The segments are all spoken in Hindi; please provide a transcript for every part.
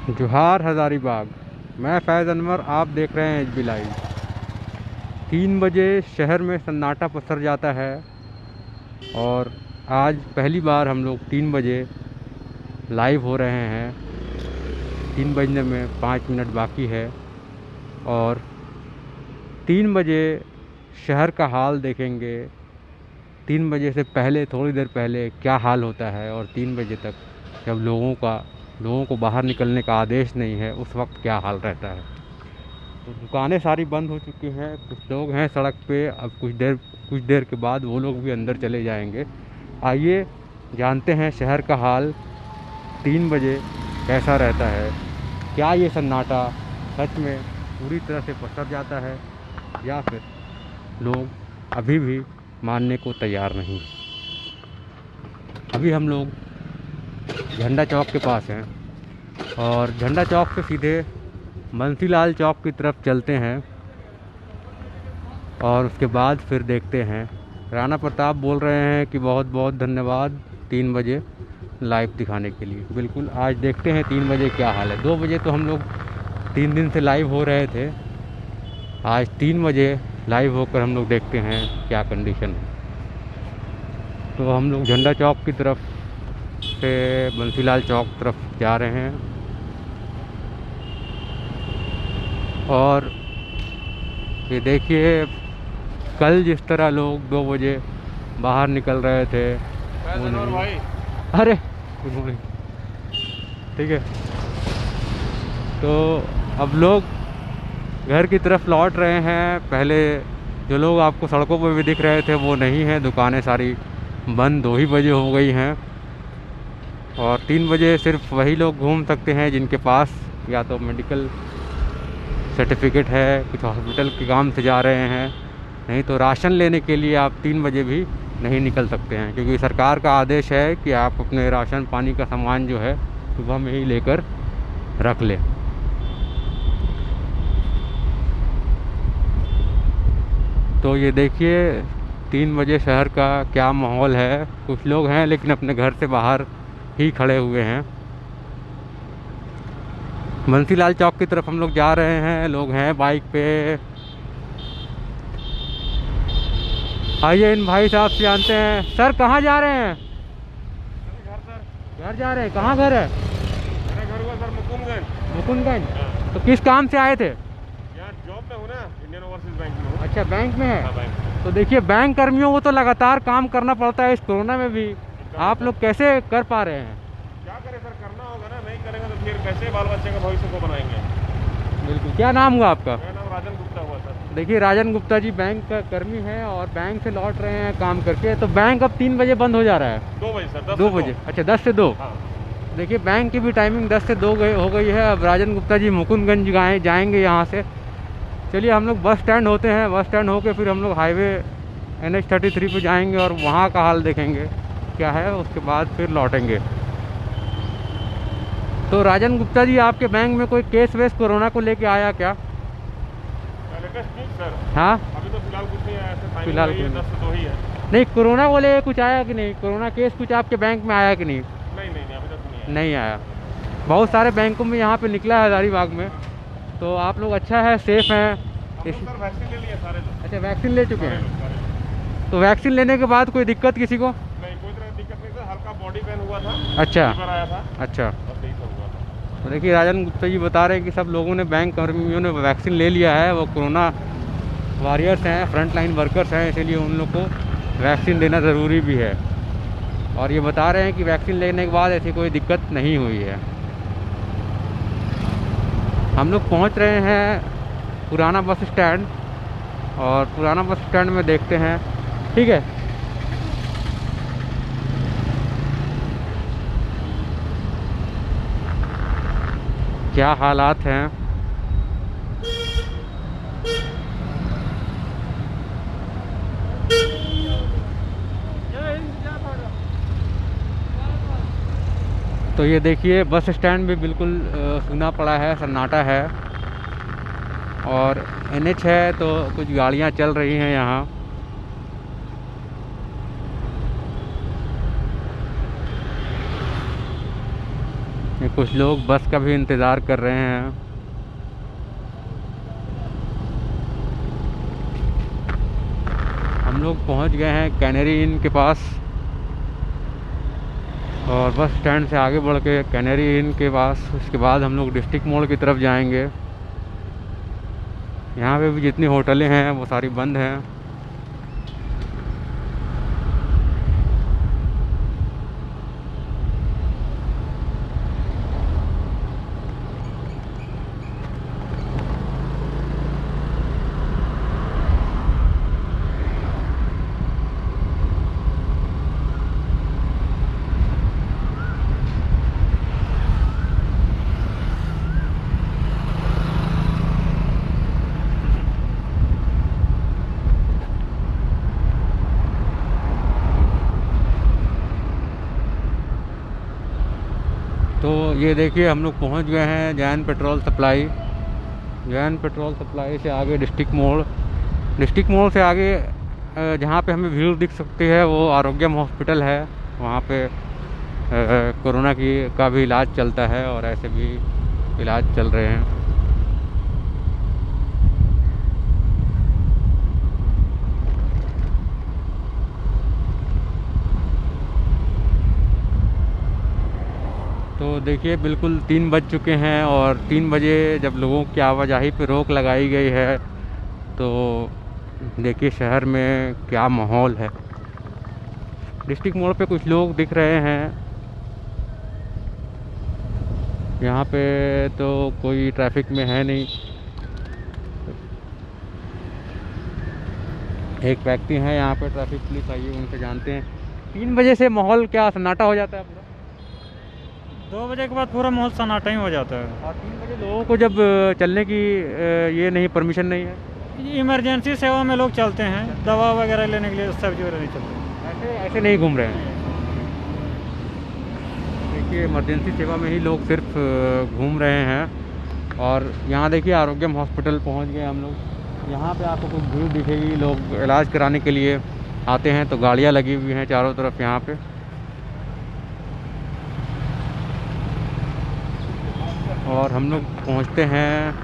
जोहार हज़ारीबाग। मैं फैज़ अनवर, आप देख रहे हैं एचबी लाइव। 3 बजे शहर में सन्नाटा पसर जाता है और आज पहली बार हम लोग 3 बजे लाइव हो रहे हैं। 3 बजने में 5 मिनट बाकी है और 3 बजे शहर का हाल देखेंगे। 3 बजे से पहले, थोड़ी देर पहले क्या हाल होता है और 3 बजे तक जब लोगों को बाहर निकलने का आदेश नहीं है, उस वक्त क्या हाल रहता है। तो दुकानें सारी बंद हो चुकी हैं, कुछ लोग हैं सड़क पे। अब कुछ देर के बाद वो लोग भी अंदर चले जाएंगे। आइए जानते हैं शहर का हाल 3 बजे कैसा रहता है। क्या ये सन्नाटा सच में पूरी तरह से पसर जाता है या फिर लोग अभी भी मानने को तैयार नहीं। अभी हम लोग झंडा चौक के पास हैं और झंडा चौक से सीधे बंसीलाल चौक की तरफ चलते हैं और उसके बाद फिर देखते हैं। राणा प्रताप बोल रहे हैं कि बहुत बहुत धन्यवाद 3 बजे लाइव दिखाने के लिए। बिल्कुल, आज देखते हैं 3 बजे क्या हाल है। 2 बजे तो हम लोग 3 दिन से लाइव हो रहे थे, आज 3 बजे लाइव होकर हम लोग देखते हैं क्या कंडीशन है। तो हम लोग झंडा चौक की तरफ से बंसीलाल चौक तरफ जा रहे हैं और ये देखिए, कल जिस तरह लोग 2 बजे बाहर निकल रहे थे वो नहीं। भाई अरे गुड मॉर्निंग। ठीक है, तो अब लोग घर की तरफ लौट रहे हैं। पहले जो लोग आपको सड़कों पर भी दिख रहे थे वो नहीं हैं, दुकानें सारी बंद 2 ही बजे हो गई हैं और 3 बजे सिर्फ वही लोग घूम सकते हैं जिनके पास या तो मेडिकल सर्टिफिकेट है, कुछ हॉस्पिटल के काम से जा रहे हैं। नहीं तो राशन लेने के लिए आप 3 बजे भी नहीं निकल सकते हैं, क्योंकि सरकार का आदेश है कि आप अपने राशन पानी का सामान जो है सुबह में ही लेकर रख लें। तो ये देखिए 3 बजे शहर का क्या माहौल है। कुछ लोग हैं लेकिन अपने घर से बाहर ही खड़े हुए हैं। बंसीलाल चौक की तरफ हम लोग जा रहे हैं, लोग हैं बाइक पे। आइए इन भाई साहब से जानते हैं। सर कहाँ जा रहे हैं? घर सर। घर जा रहे हैं। कहाँ घर है? मेरा घर हुआ सर मुकुंदगंज। मुकुंदगंज। तो किस काम से आए थे? यहाँ जॉब में हूँ ना, इंडियन ओवरसीज बैंक में हूँ। अच्छा, बैंक में है। हाँ, बैंक में। तो देखिए, बैंक कर्मियों को तो लगातार काम करना पड़ता है इस कोरोना में भी। आप लोग कैसे कर पा रहे हैं? क्या करें सर, करना होगा ना, नहीं करेंगे तो फिर कैसे बाल बच्चे का भविष्य को बनाएंगे। बिल्कुल। क्या नाम हुआ आपका? मेरा नाम राजन गुप्ता हुआ सर। देखिए, राजन गुप्ता जी बैंक का कर्मी हैं और बैंक से लौट रहे हैं काम करके। तो बैंक अब 3 बजे बंद हो जा रहा है। 2 बजे सर, 2 बजे। अच्छा, 10 से 2। हाँ। देखिए, बैंक की भी टाइमिंग 10 से 2 हो गई है। अब राजन गुप्ता जी मुकुंदगंज जाएंगे यहाँ से। चलिए हम लोग बस स्टैंड होते हैं, बस स्टैंड होके फिर हम लोग हाईवे NH33 पे जाएंगे और वहाँ का हाल देखेंगे क्या है, उसके बाद फिर लौटेंगे। तो राजन गुप्ता जी, आपके बैंक में कोई केस वेस कोरोना को लेके आया क्या? Latest news sir? हाँ, अभी तो फिलहाल कुछ नहीं आया सर, फिलहाल टाइमिंग कुछ 10 से 2 ही है। नहीं। कोरोना को लेके कुछ आया कि नहीं? कोरोना केस कुछ आपके बैंक में आया कि नहीं? नहीं, अभी तक नहीं आया। नहीं आया। बहुत सारे बैंकों में यहाँ पे निकला है हज़ारीबाग में। तो आप लोग अच्छा है, सेफ हैं। हम लोग सर वैक्सीन ले लिए सारे लोग। अच्छा, वैक्सीन ले चुके सारे हैं। लोग, सारे लोग। तो वैक्सीन लेने के बाद कोई दिक्कत किसी को? नहीं, कोई तरह की दिक्कत नहीं सर, हल्का बॉडी पेन हुआ था। अच्छा फीवर आया था, अच्छा। बस यही सब हुआ था। तो देखिए, राजन गुप्ता जी बता रहे हैं कि सब लोगों ने, बैंक कर्मियों ने वैक्सीन ले लिया है। वो कोरोना वॉरियर्स हैं, फ्रंट लाइन वर्कर्स हैं, इसीलिए उन लोग को वैक्सीन देना ज़रूरी भी है। और ये बता रहे हैं कि वैक्सीन लेने के बाद ऐसी कोई दिक्कत नहीं हुई है। हम लोग पहुंच रहे हैं पुराना बस स्टैंड और पुराना बस स्टैंड में देखते हैं। ठीक है, क्या हालात हैं। तो ये देखिए, बस स्टैंड भी बिल्कुल सूना पड़ा है, सन्नाटा है। और NH है तो कुछ गाड़ियां चल रही हैं यहाँ। कुछ लोग बस का भी इंतज़ार कर रहे हैं। हम लोग पहुंच गए हैं कैनेरी इन के पास, और बस स्टैंड से आगे बढ़ के कैनेरी इन के पास, उसके बाद हम लोग डिस्ट्रिक्ट मॉल की तरफ जाएंगे। यहाँ पे भी जितनी होटलें हैं वो सारी बंद हैं। तो ये देखिए हम लोग पहुंच गए हैं Jain petrol supply. Jain petrol supply से आगे डिस्ट्रिक्ट मोड़ से आगे जहाँ पे हमें भीड़ दिख सकती है वो आरोग्यम हॉस्पिटल है। वहाँ पे कोरोना का भी इलाज चलता है और ऐसे भी इलाज चल रहे हैं। तो देखिए बिल्कुल 3 बज चुके हैं, और 3 बजे जब लोगों की आवाजाही पे रोक लगाई गई है तो देखिए शहर में क्या माहौल है। डिस्ट्रिक्ट मोड़ पे कुछ लोग दिख रहे हैं। यहाँ पे तो कोई ट्रैफिक में है नहीं। एक व्यक्ति हैं यहाँ पे ट्रैफिक पुलिस आई है, उनसे जानते हैं। 3 बजे से माहौल क्या सन्नाटा हो जाता है पूरा? 2 बजे के बाद पूरा माहौल सन्नाटा ही हो जाता है। और 3 बजे लोगों को जब चलने की ये नहीं, परमिशन नहीं है। इमरजेंसी सेवा में लोग चलते हैं, दवा वगैरह लेने के लिए सब्जी वगैरह नहीं चलते। ऐसे नहीं घूम रहे हैं। देखिए इमरजेंसी सेवा में ही लोग सिर्फ घूम रहे हैं। और यहाँ देखिए आरोग्यम हॉस्पिटल पहुँच गए हम लोग। यहाँ पे आपको कुछ भीड़ दिखेगी, लोग इलाज कराने के लिए आते हैं। तो गाड़ियाँ लगी हुई हैं चारों तरफ यहाँ पे। और हम लोग पहुँचते हैं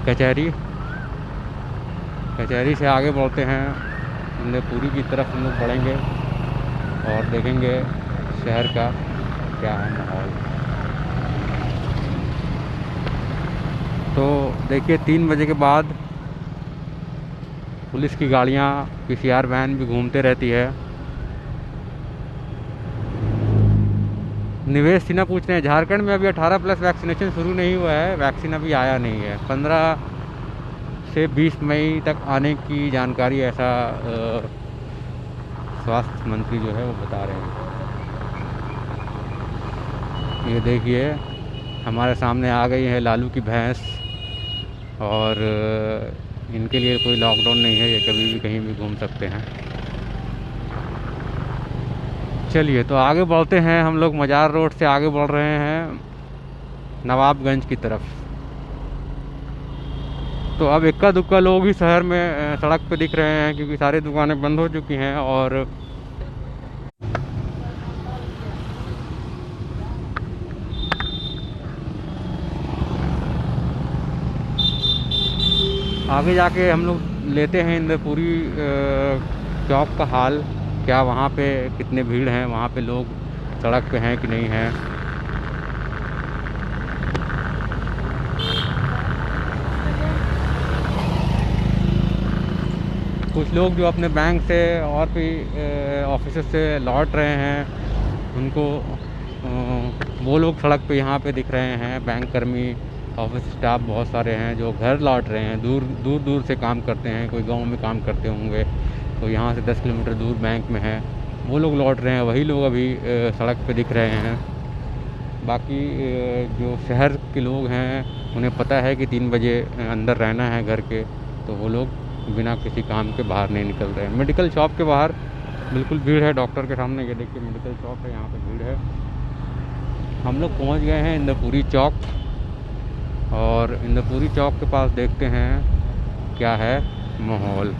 कचहरी से आगे बढ़ते हैं। इंद्रपुरी की तरफ हम लोग बढ़ेंगे और देखेंगे शहर का क्या है माहौल। तो देखिए 3 बजे के बाद पुलिस की गाड़ियाँ, पीसीआर वैन भी घूमते रहती है। निवेश सिन्हा पूछ रहे हैं झारखंड में अभी 18+ वैक्सीनेशन शुरू नहीं हुआ है, वैक्सीन अभी आया नहीं है। 15 से 20 मई तक आने की जानकारी ऐसा स्वास्थ्य मंत्री जो है वो बता रहे हैं। ये देखिए हमारे सामने आ गई है लालू की भैंस, और इनके लिए कोई लॉकडाउन नहीं है, ये कभी भी कहीं भी घूम सकते हैं। चलिए तो आगे बढ़ते हैं। हम लोग मजार रोड से आगे बढ़ रहे हैं नवाबगंज की तरफ। तो अब इक्का दुक्का लोग ही शहर में सड़क पे दिख रहे हैं, क्योंकि सारी दुकानें बंद हो चुकी हैं। और आगे जाके हम लोग लेते हैं इंद्रपुरी चौक का हाल। क्या वहाँ पे कितने भीड़ हैं, वहाँ पे लोग सड़क पे हैं कि नहीं हैं। कुछ लोग जो अपने बैंक से और भी ऑफिस से लौट रहे हैं, उनको वो लोग सड़क पे यहाँ पे दिख रहे हैं। बैंक कर्मी, ऑफिस स्टाफ बहुत सारे हैं जो घर लौट रहे हैं। दूर दूर से काम करते हैं, कोई गांव में काम करते होंगे तो यहाँ से 10 किलोमीटर दूर बैंक में है, वो लोग लौट रहे हैं। वही लोग अभी सड़क पे दिख रहे हैं। बाकी जो शहर के लोग हैं उन्हें पता है कि 3 बजे अंदर रहना है घर के, तो वो लोग बिना किसी काम के बाहर नहीं निकल रहे हैं। मेडिकल शॉप के बाहर बिल्कुल भीड़ है। डॉक्टर के सामने ये देखिए मेडिकल शॉप है, यहाँ पे भीड़ है। हम लोग पहुँच गए हैं इंद्रपुरी चौक, और इंद्रपुरी चौक के पास देखते हैं क्या है माहौल।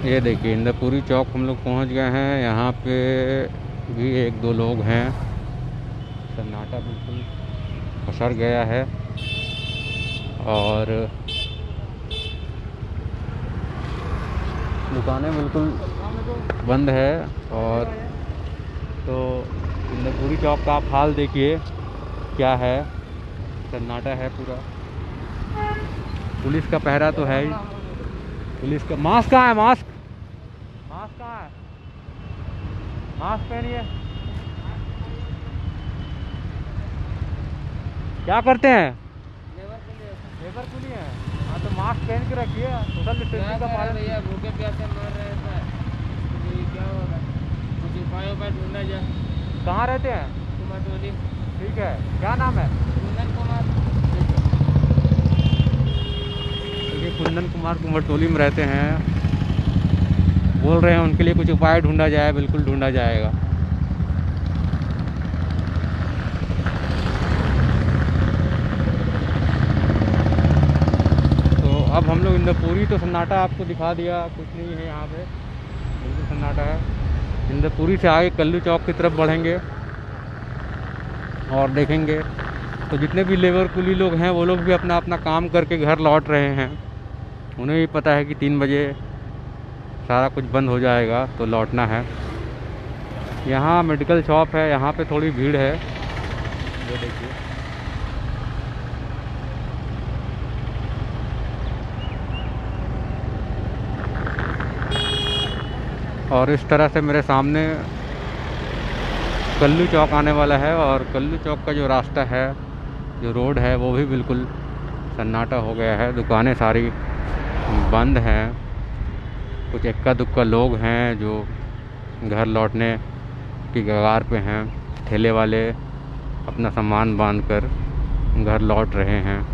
ये देखिए इंद्रपुरी चौक हम लोग पहुंच गए हैं। यहाँ पे भी एक दो लोग हैं। सन्नाटा बिल्कुल पसर गया है और दुकानें बिल्कुल बंद है। और तो इंद्रपुरी चौक का आप हाल देखिए क्या है, सन्नाटा है पूरा। पुलिस का पहरा तो है ही। पुलिस का मास्क कहाँ है? मास्क मास्क कहाँ है? मास्क पहनिए। क्या करते हैं? लेबर कुली है। हाँ तो मास्क पहन के रखिए, सोशल डिस्टेंसिंग का पालन। भैया भूखे प्यासे मर रहे थे, क्या होगा? कुछ उपाय ढूंढा जाए। कहाँ रहते हैं? कुमारटोली। ठीक है, क्या नाम है? कुंदन कुमार। ये कुंदन कुमार कुमारटोली में रहते हैं। बोल रहे हैं उनके लिए कुछ उपाय ढूंढा जाए। बिल्कुल ढूंढा जाएगा। तो अब हम लोग इंद्रपुरी तो सन्नाटा आपको दिखा दिया, कुछ नहीं है यहाँ पे, बिल्कुल सन्नाटा है। इंद्रपुरी से आगे कल्लू चौक की तरफ बढ़ेंगे और देखेंगे तो जितने भी लेबर कुली लोग हैं वो लोग भी अपना अपना काम करके घर लौट रहे हैं। उन्हें भी पता है कि 3 बजे सारा कुछ बंद हो जाएगा तो लौटना है। यहाँ मेडिकल शॉप है, यहाँ पे थोड़ी भीड़ है, ये देखिए। और इस तरह से मेरे सामने कल्लू चौक आने वाला है और कल्लू चौक का जो रास्ता है, जो रोड है, वो भी बिल्कुल सन्नाटा हो गया है। दुकानें सारी बंद हैं। कुछ इक्का दुक्का लोग हैं जो घर लौटने की कगार पे हैं। ठेले वाले अपना सामान बांधकर घर लौट रहे हैं।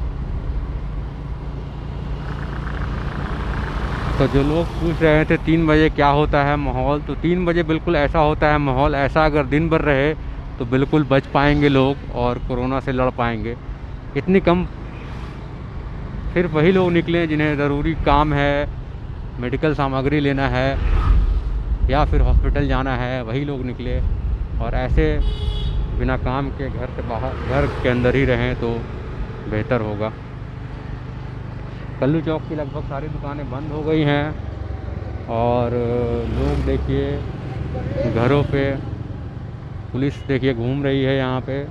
तो जो लोग पूछ रहे थे 3 बजे क्या होता है माहौल, तो 3 बजे बिल्कुल ऐसा होता है माहौल। ऐसा अगर दिन भर रहे तो बिल्कुल बच पाएंगे लोग और कोरोना से लड़ पाएंगे। इतनी कम सिर्फ वही लोग निकले जिन्हें ज़रूरी काम है, मेडिकल सामग्री लेना है या फिर हॉस्पिटल जाना है, वही लोग निकले। और ऐसे बिना काम के घर से बाहर, घर के अंदर ही रहें तो बेहतर होगा। कल्लू चौक की लगभग सारी दुकानें बंद हो गई हैं और लोग देखिए घरों पे, पुलिस देखिए घूम रही है यहाँ पे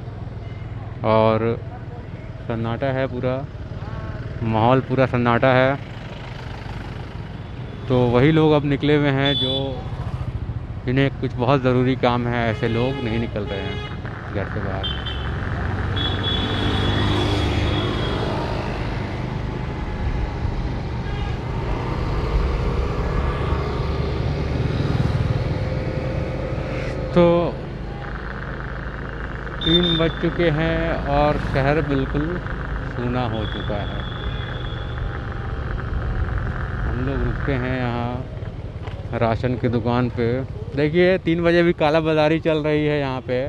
और सन्नाटा है पूरा, माहौल पूरा सन्नाटा है। तो वही लोग अब निकले हुए हैं जो जिन्हें कुछ बहुत ज़रूरी काम है। ऐसे लोग नहीं निकल रहे हैं घर से बाहर। तो 3 बज चुके हैं और शहर बिल्कुल सूना हो चुका है। हम लोग रुकते हैं यहाँ राशन की दुकान पे। देखिए 3 बजे भी काला बाज़ारी चल रही है यहाँ पे।